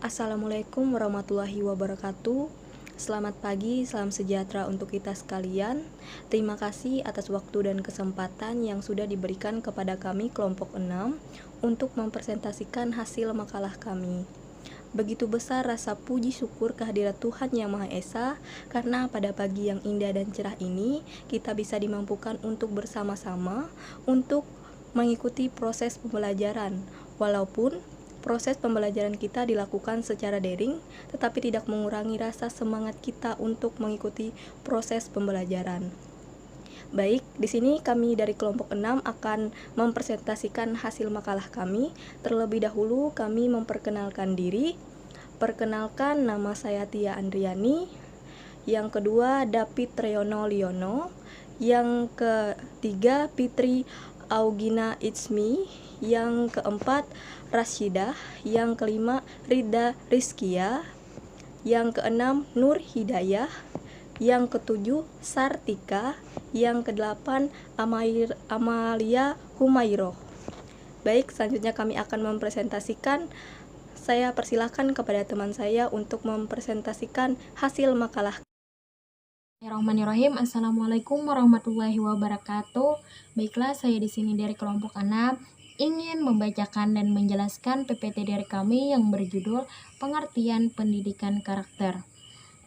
Assalamualaikum warahmatullahi wabarakatuh. Selamat pagi, salam sejahtera untuk kita sekalian. Terima kasih atas waktu dan kesempatan yang sudah diberikan kepada kami kelompok 6 untuk mempresentasikan hasil makalah kami. Begitu besar rasa puji syukur kehadirat Tuhan Yang Maha Esa, karena pada pagi yang indah dan cerah ini kita bisa dimampukan untuk bersama-sama untuk mengikuti proses pembelajaran. Walaupun proses pembelajaran kita dilakukan secara daring, tetapi tidak mengurangi rasa semangat kita untuk mengikuti proses pembelajaran. Baik, di sini kami dari kelompok 6 akan mempresentasikan hasil makalah kami. Terlebih dahulu kami memperkenalkan diri. Perkenalkan, nama saya Tia Andriani. Yang kedua, David Treyono Liono. Yang ketiga, Fitri Augina Itsmi. Yang keempat, Rasyidah. Yang kelima, Rida Rizkia. Yang keenam, Nur Hidayah. Yang ketujuh, Sartika. Yang kedelapan, Amalia Humayroh. Baik, selanjutnya kami akan mempresentasikan. Saya persilahkan kepada teman saya untuk mempresentasikan hasil makalah. Bismillahirrahmanirrahim. Assalamualaikum warahmatullahi wabarakatuh. Baiklah, saya di sini dari kelompok 6 ingin membacakan dan menjelaskan PPT dari kami yang berjudul Pengertian Pendidikan Karakter.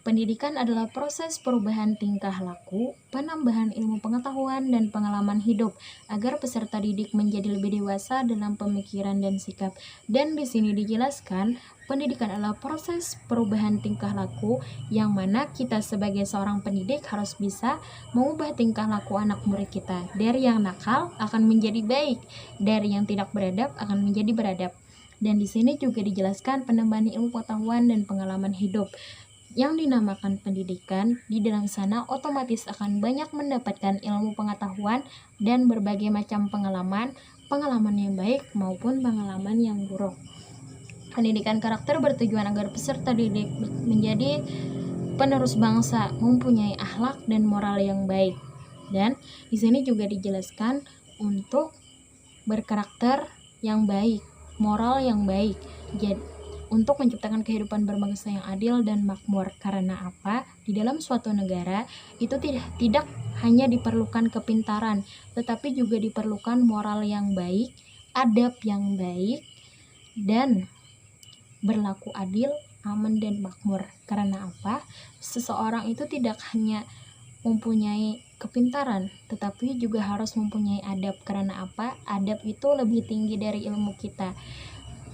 Pendidikan adalah proses perubahan tingkah laku, penambahan ilmu pengetahuan dan pengalaman hidup agar peserta didik menjadi lebih dewasa dalam pemikiran dan sikap. Dan di sini dijelaskan, pendidikan adalah proses perubahan tingkah laku yang mana kita sebagai seorang pendidik harus bisa mengubah tingkah laku anak murid kita. Dari yang nakal akan menjadi baik, dari yang tidak beradab akan menjadi beradab. Dan di sini juga dijelaskan penambahan ilmu pengetahuan dan pengalaman hidup. Yang dinamakan pendidikan, di dalam sana otomatis akan banyak mendapatkan ilmu pengetahuan dan berbagai macam pengalaman yang baik maupun pengalaman yang buruk. Pendidikan karakter bertujuan agar peserta didik menjadi penerus bangsa, mempunyai akhlak dan moral yang baik. Dan di sini juga dijelaskan untuk berkarakter yang baik, moral yang baik. Jadi untuk menciptakan kehidupan berbangsa yang adil dan makmur. Karena apa? Di dalam suatu negara itu tidak hanya diperlukan kepintaran, tetapi juga diperlukan moral yang baik, adab yang baik, dan berlaku adil, aman, dan makmur. Karena apa? Seseorang itu tidak hanya mempunyai kepintaran, tetapi juga harus mempunyai adab. Karena apa? Adab itu lebih tinggi dari ilmu kita.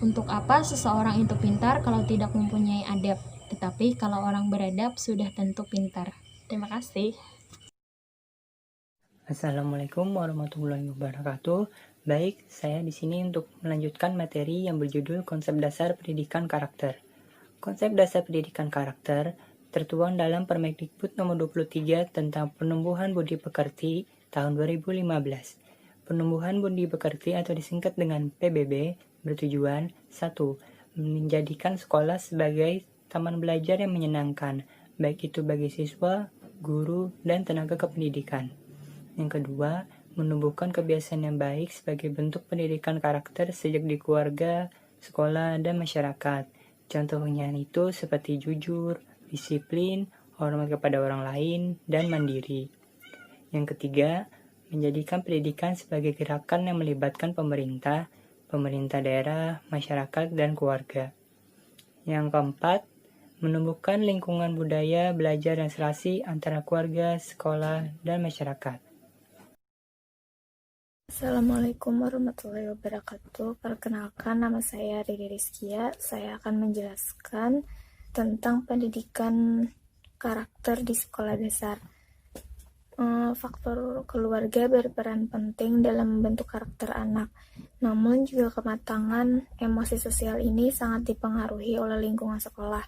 Untuk apa seseorang itu pintar kalau tidak mempunyai adab? Tetapi kalau orang beradab sudah tentu pintar. Terima kasih. Assalamualaikum warahmatullahi wabarakatuh. Baik, saya di sini untuk melanjutkan materi yang berjudul Konsep Dasar Pendidikan Karakter. Konsep dasar pendidikan karakter tertuang dalam Permendikbud nomor 23 tentang Penumbuhan Budi Pekerti tahun 2015. Penumbuhan budi pekerti atau disingkat dengan PBB bertujuan 1. Menjadikan sekolah sebagai taman belajar yang menyenangkan, baik itu bagi siswa, guru, dan tenaga kependidikan. Yang kedua, menumbuhkan kebiasaan yang baik sebagai bentuk pendidikan karakter sejak di keluarga, sekolah, dan masyarakat. Contohnya itu seperti jujur, disiplin, hormat kepada orang lain, dan mandiri. Yang ketiga, menjadikan pendidikan sebagai gerakan yang melibatkan pemerintah daerah, masyarakat, dan keluarga. Yang keempat, menumbuhkan lingkungan budaya belajar yang serasi antara keluarga, sekolah, dan masyarakat. Assalamualaikum warahmatullahi wabarakatuh. Perkenalkan, nama saya Rida Rizkia. Saya akan menjelaskan tentang pendidikan karakter di sekolah dasar. Faktor keluarga berperan penting dalam membentuk karakter anak. Namun juga kematangan emosi sosial ini sangat dipengaruhi oleh lingkungan sekolah.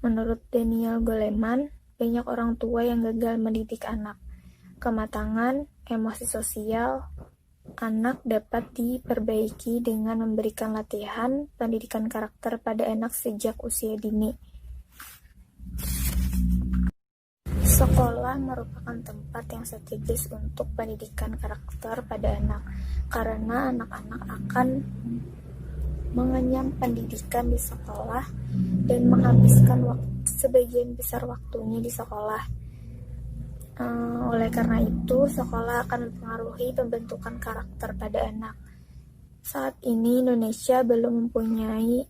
Menurut Daniel Goleman, banyak orang tua yang gagal mendidik anak. Kematangan emosi sosial anak dapat diperbaiki dengan memberikan latihan pendidikan karakter pada anak sejak usia dini. Sekolah merupakan tempat yang strategis untuk pendidikan karakter pada anak, karena anak-anak akan mengenyam pendidikan di sekolah dan menghabiskan sebagian besar waktunya di sekolah. Oleh karena itu, sekolah akan mempengaruhi pembentukan karakter pada anak. Saat ini Indonesia belum mempunyai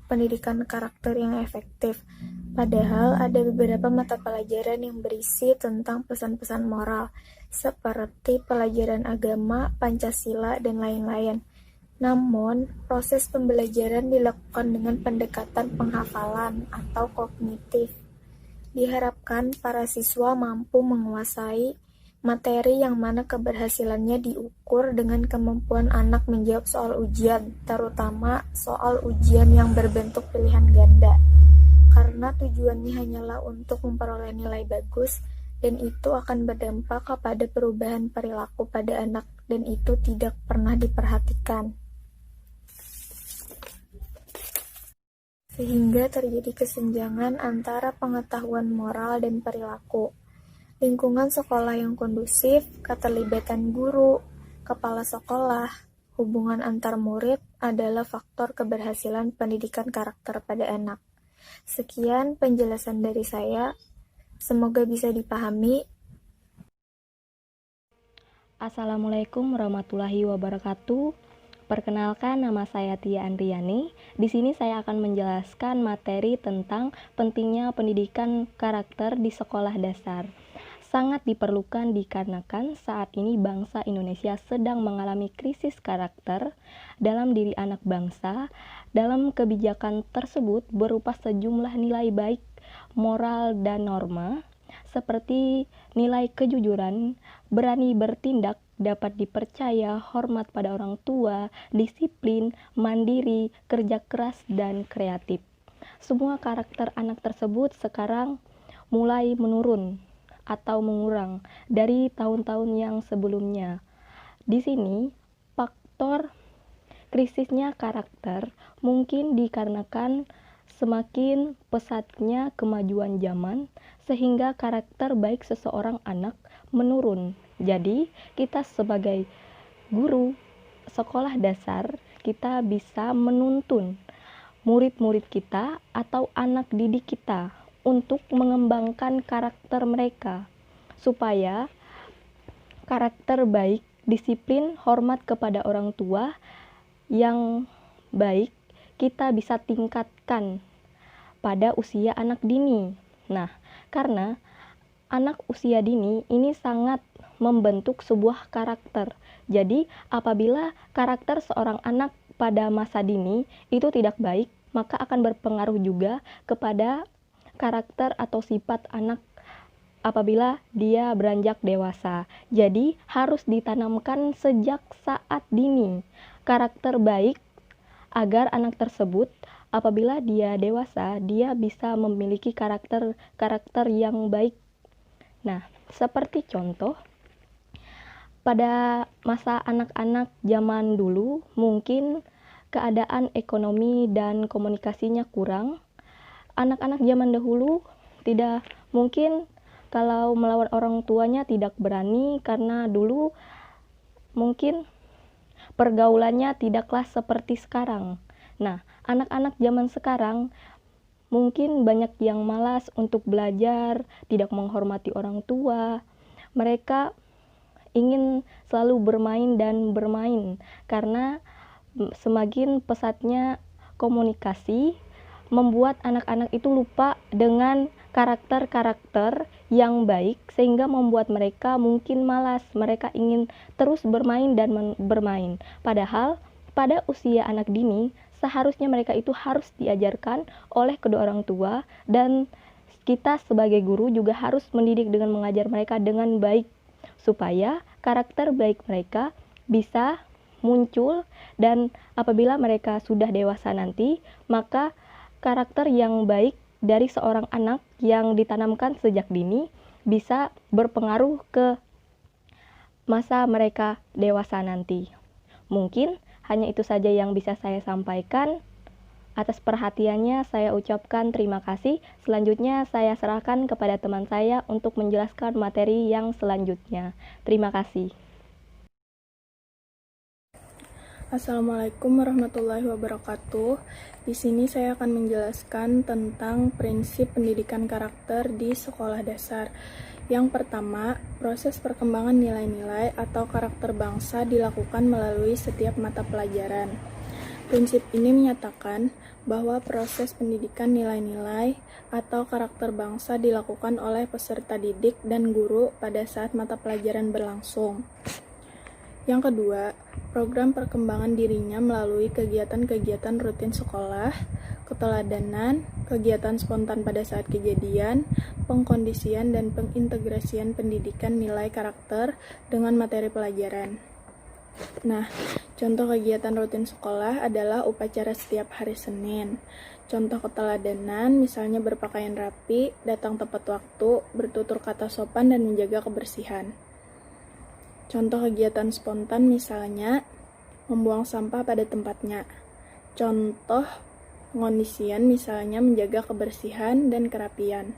pendidikan karakter yang efektif. Padahal ada beberapa mata pelajaran yang berisi tentang pesan-pesan moral, seperti pelajaran agama, Pancasila, dan lain-lain. Namun, proses pembelajaran dilakukan dengan pendekatan penghafalan atau kognitif. Diharapkan para siswa mampu menguasai materi yang mana keberhasilannya diukur dengan kemampuan anak menjawab soal ujian, terutama soal ujian yang berbentuk pilihan ganda. Karena tujuannya hanyalah untuk memperoleh nilai bagus, dan itu akan berdampak kepada perubahan perilaku pada anak, dan itu tidak pernah diperhatikan. Sehingga terjadi kesenjangan antara pengetahuan moral dan perilaku. Lingkungan sekolah yang kondusif, keterlibatan guru, kepala sekolah, hubungan antar murid adalah faktor keberhasilan pendidikan karakter pada anak. Sekian penjelasan dari saya. Semoga bisa dipahami. Assalamualaikum warahmatullahi wabarakatuh. Perkenalkan, nama saya Tia Andriani. Di sini saya akan menjelaskan materi tentang pentingnya pendidikan karakter di sekolah dasar. Sangat diperlukan dikarenakan saat ini bangsa Indonesia sedang mengalami krisis karakter dalam diri anak bangsa. Dalam kebijakan tersebut berupa sejumlah nilai baik, moral, dan norma, seperti nilai kejujuran, berani bertindak, dapat dipercaya, hormat pada orang tua, disiplin, mandiri, kerja keras, dan kreatif. Semua karakter anak tersebut sekarang mulai menurun atau mengurang dari tahun-tahun yang sebelumnya. Di sini, faktor krisisnya karakter mungkin dikarenakan semakin pesatnya kemajuan zaman, sehingga karakter baik seseorang anak menurun. Jadi, kita sebagai guru sekolah dasar, kita bisa menuntun murid-murid kita atau anak didik kita untuk mengembangkan karakter mereka, supaya karakter baik, disiplin, hormat kepada orang tua yang baik kita bisa tingkatkan pada usia anak dini. Nah, karena anak usia dini ini sangat membentuk sebuah karakter. Jadi, apabila karakter seorang anak pada masa dini itu tidak baik, maka akan berpengaruh juga kepada karakter atau sifat anak apabila dia beranjak dewasa. Jadi, harus ditanamkan sejak saat dini karakter baik agar anak tersebut apabila dia dewasa, dia bisa memiliki karakter yang baik. Nah, seperti contoh, pada masa anak-anak zaman dulu, mungkin keadaan ekonomi dan komunikasinya kurang. Anak-anak zaman dahulu tidak mungkin kalau melawan orang tuanya tidak berani, karena dulu mungkin pergaulannya tidaklah seperti sekarang. Nah, anak-anak zaman sekarang mungkin banyak yang malas untuk belajar, tidak menghormati orang tua. Mereka ingin selalu bermain dan bermain, karena semakin pesatnya komunikasi membuat anak-anak itu lupa dengan karakter-karakter yang baik, sehingga membuat mereka mungkin malas. Mereka ingin terus bermain dan bermain. Padahal pada usia anak dini seharusnya mereka itu harus diajarkan oleh kedua orang tua, dan kita sebagai guru juga harus mendidik dengan mengajar mereka dengan baik, supaya karakter baik mereka bisa muncul, dan apabila mereka sudah dewasa nanti, maka karakter yang baik dari seorang anak yang ditanamkan sejak dini bisa berpengaruh ke masa mereka dewasa nanti. Mungkin hanya itu saja yang bisa saya sampaikan. Atas perhatiannya saya ucapkan terima kasih. Selanjutnya saya serahkan kepada teman saya untuk menjelaskan materi yang selanjutnya. Terima kasih. Assalamualaikum warahmatullahi wabarakatuh. Di sini saya akan menjelaskan tentang prinsip pendidikan karakter di sekolah dasar. Yang pertama, proses perkembangan nilai-nilai atau karakter bangsa dilakukan melalui setiap mata pelajaran. Prinsip ini menyatakan bahwa proses pendidikan nilai-nilai atau karakter bangsa dilakukan oleh peserta didik dan guru pada saat mata pelajaran berlangsung. Yang kedua, program perkembangan dirinya melalui kegiatan-kegiatan rutin sekolah, keteladanan, kegiatan spontan pada saat kejadian, pengkondisian dan pengintegrasian pendidikan nilai karakter dengan materi pelajaran. Nah, contoh kegiatan rutin sekolah adalah upacara setiap hari Senin. Contoh keteladanan misalnya berpakaian rapi, datang tepat waktu, bertutur kata sopan dan menjaga kebersihan. Contoh kegiatan spontan misalnya membuang sampah pada tempatnya. Contoh pengondisian misalnya menjaga kebersihan dan kerapian.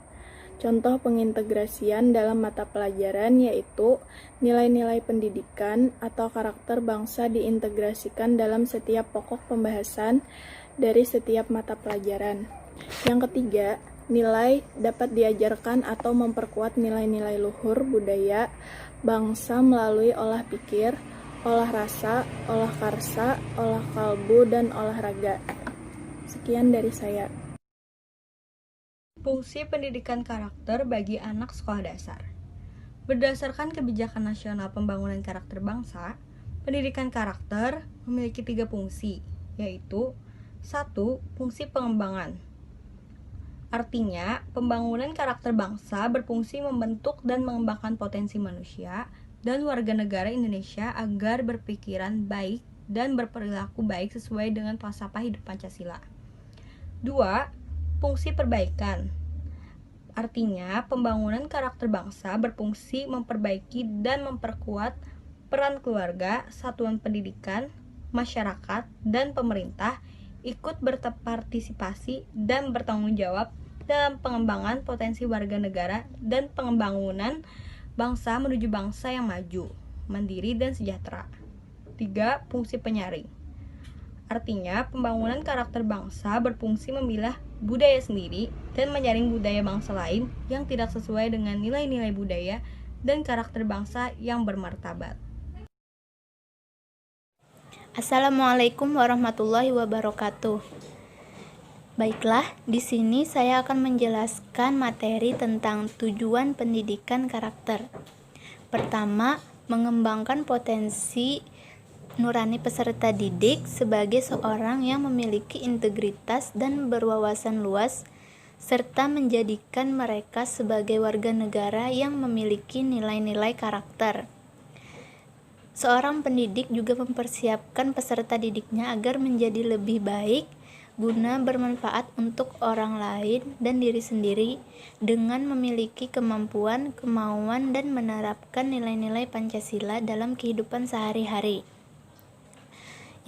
Contoh pengintegrasian dalam mata pelajaran yaitu nilai-nilai pendidikan atau karakter bangsa diintegrasikan dalam setiap pokok pembahasan dari setiap mata pelajaran. Yang ketiga, nilai dapat diajarkan atau memperkuat nilai-nilai luhur budaya bangsa melalui olah pikir, olah rasa, olah karsa, olah kalbu, dan olahraga. Sekian dari saya. Fungsi pendidikan karakter bagi anak sekolah dasar. Berdasarkan Kebijakan Nasional Pembangunan Karakter Bangsa, pendidikan karakter memiliki 3 fungsi, yaitu 1. Fungsi pengembangan. Artinya, pembangunan karakter bangsa berfungsi membentuk dan mengembangkan potensi manusia dan warga negara Indonesia agar berpikiran baik dan berperilaku baik sesuai dengan falsafah hidup Pancasila. 2. Fungsi perbaikan. Artinya, pembangunan karakter bangsa berfungsi memperbaiki dan memperkuat peran keluarga, satuan pendidikan, masyarakat, dan pemerintah ikut berpartisipasi dan bertanggung jawab dalam pengembangan potensi warga negara dan pengembangan bangsa menuju bangsa yang maju, mandiri, dan sejahtera. 3. Fungsi penyaring. Artinya, pembangunan karakter bangsa berfungsi memilah budaya sendiri dan menyaring budaya bangsa lain yang tidak sesuai dengan nilai-nilai budaya dan karakter bangsa yang bermartabat. Assalamualaikum warahmatullahi wabarakatuh. Baiklah, di sini saya akan menjelaskan materi tentang tujuan pendidikan karakter. Pertama, mengembangkan potensi nurani peserta didik sebagai seorang yang memiliki integritas dan berwawasan luas, serta menjadikan mereka sebagai warga negara yang memiliki nilai-nilai karakter. Seorang pendidik juga mempersiapkan peserta didiknya agar menjadi lebih baik guna bermanfaat untuk orang lain dan diri sendiri dengan memiliki kemampuan, kemauan, dan menerapkan nilai-nilai Pancasila dalam kehidupan sehari-hari.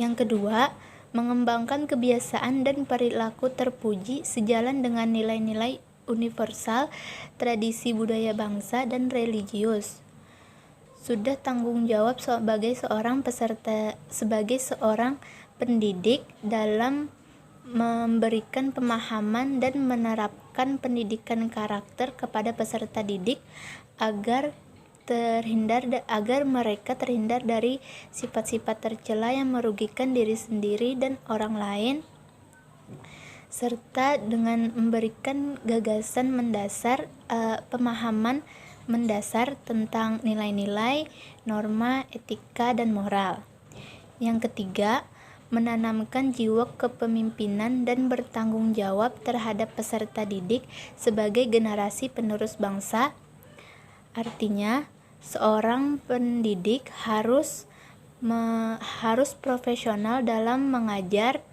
Yang kedua, mengembangkan kebiasaan dan perilaku terpuji sejalan dengan nilai-nilai universal, tradisi budaya bangsa, dan religius. Sudah tanggung jawab sebagai seorang pendidik dalam memberikan pemahaman dan menerapkan pendidikan karakter kepada peserta didik agar mereka terhindar dari sifat-sifat tercela yang merugikan diri sendiri dan orang lain, serta dengan memberikan gagasan mendasar, pemahaman mendasar tentang nilai-nilai, norma, etika, dan moral. Yang ketiga, menanamkan jiwa kepemimpinan dan bertanggung jawab terhadap peserta didik sebagai generasi penerus bangsa. Artinya, seorang pendidik harus profesional dalam mengajar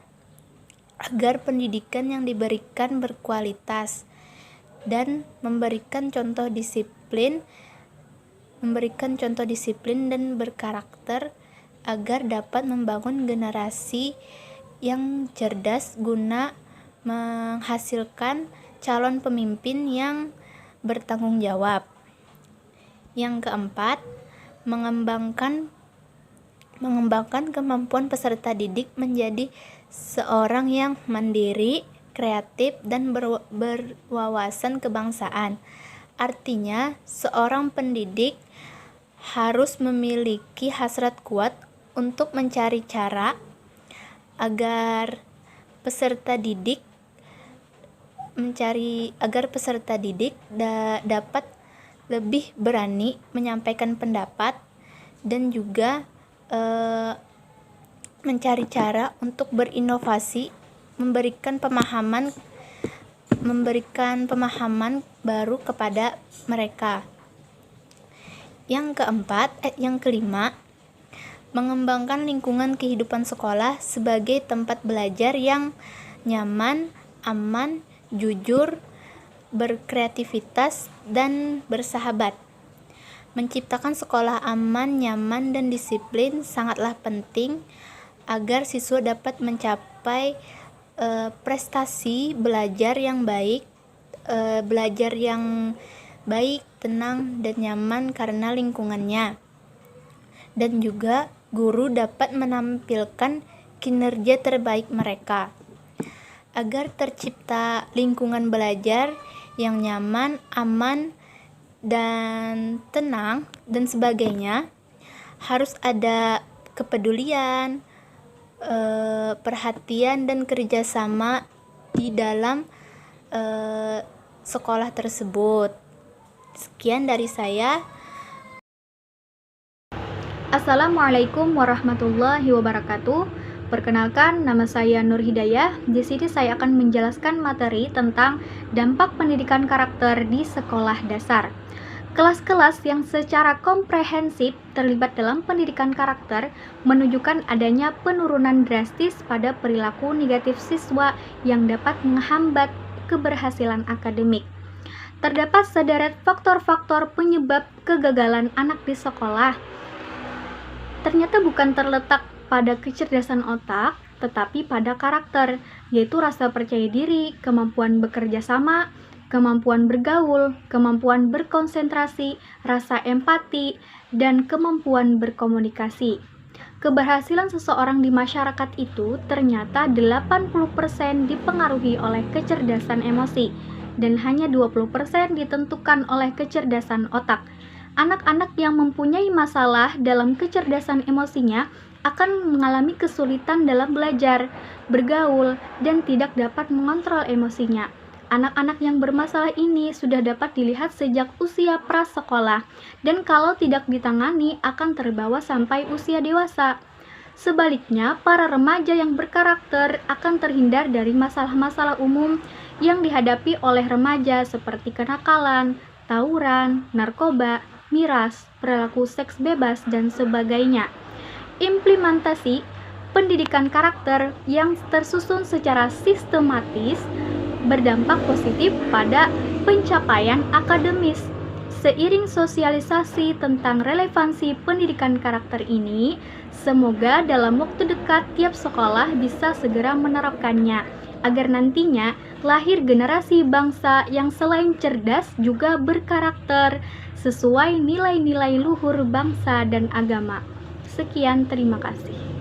agar pendidikan yang diberikan berkualitas dan memberikan contoh disiplin dan berkarakter agar dapat membangun generasi yang cerdas guna menghasilkan calon pemimpin yang bertanggung jawab. Yang keempat, mengembangkan mengembangkan kemampuan peserta didik menjadi seorang yang mandiri, kreatif, dan berwawasan kebangsaan. Artinya, seorang pendidik harus memiliki hasrat kuat untuk mencari cara agar peserta didik dapat lebih berani menyampaikan pendapat dan juga mencari cara untuk berinovasi, memberikan pemahaman baru kepada mereka. Yang kelima, mengembangkan lingkungan kehidupan sekolah sebagai tempat belajar yang nyaman, aman, jujur, berkreativitas, dan bersahabat. Menciptakan sekolah aman, nyaman, dan disiplin sangatlah penting agar siswa dapat mencapai prestasi belajar yang baik, tenang, dan nyaman karena lingkungannya. Dan juga guru dapat menampilkan kinerja terbaik mereka. Agar tercipta lingkungan belajar yang nyaman, aman, dan tenang, dan sebagainya, harus ada kepedulian, perhatian, dan kerjasama di dalam sekolah tersebut. Sekian dari saya. Assalamualaikum warahmatullahi wabarakatuh. Perkenalkan, nama saya Nur Hidayah. Di sini saya akan menjelaskan materi tentang dampak pendidikan karakter di sekolah dasar. Kelas-kelas yang secara komprehensif terlibat dalam pendidikan karakter menunjukkan adanya penurunan drastis pada perilaku negatif siswa yang dapat menghambat keberhasilan akademik. Terdapat sederet faktor-faktor penyebab kegagalan anak di sekolah. Ternyata bukan terletak pada kecerdasan otak, tetapi pada karakter, yaitu rasa percaya diri, kemampuan bekerja sama, kemampuan bergaul, kemampuan berkonsentrasi, rasa empati, dan kemampuan berkomunikasi. Keberhasilan seseorang di masyarakat itu ternyata 80% dipengaruhi oleh kecerdasan emosi, dan hanya 20% ditentukan oleh kecerdasan otak. Anak-anak yang mempunyai masalah dalam kecerdasan emosinya akan mengalami kesulitan dalam belajar, bergaul, dan tidak dapat mengontrol emosinya. Anak-anak yang bermasalah ini sudah dapat dilihat sejak usia prasekolah, dan kalau tidak ditangani akan terbawa sampai usia dewasa. Sebaliknya, para remaja yang berkarakter akan terhindar dari masalah-masalah umum yang dihadapi oleh remaja seperti kenakalan, tawuran, narkoba, miras, perilaku seks bebas, dan sebagainya. Implementasi pendidikan karakter yang tersusun secara sistematis berdampak positif pada pencapaian akademis. Seiring sosialisasi tentang relevansi pendidikan karakter ini, semoga dalam waktu dekat tiap sekolah bisa segera menerapkannya, agar nantinya lahir generasi bangsa yang selain cerdas juga berkarakter sesuai nilai-nilai luhur bangsa dan agama. Sekian, terima kasih.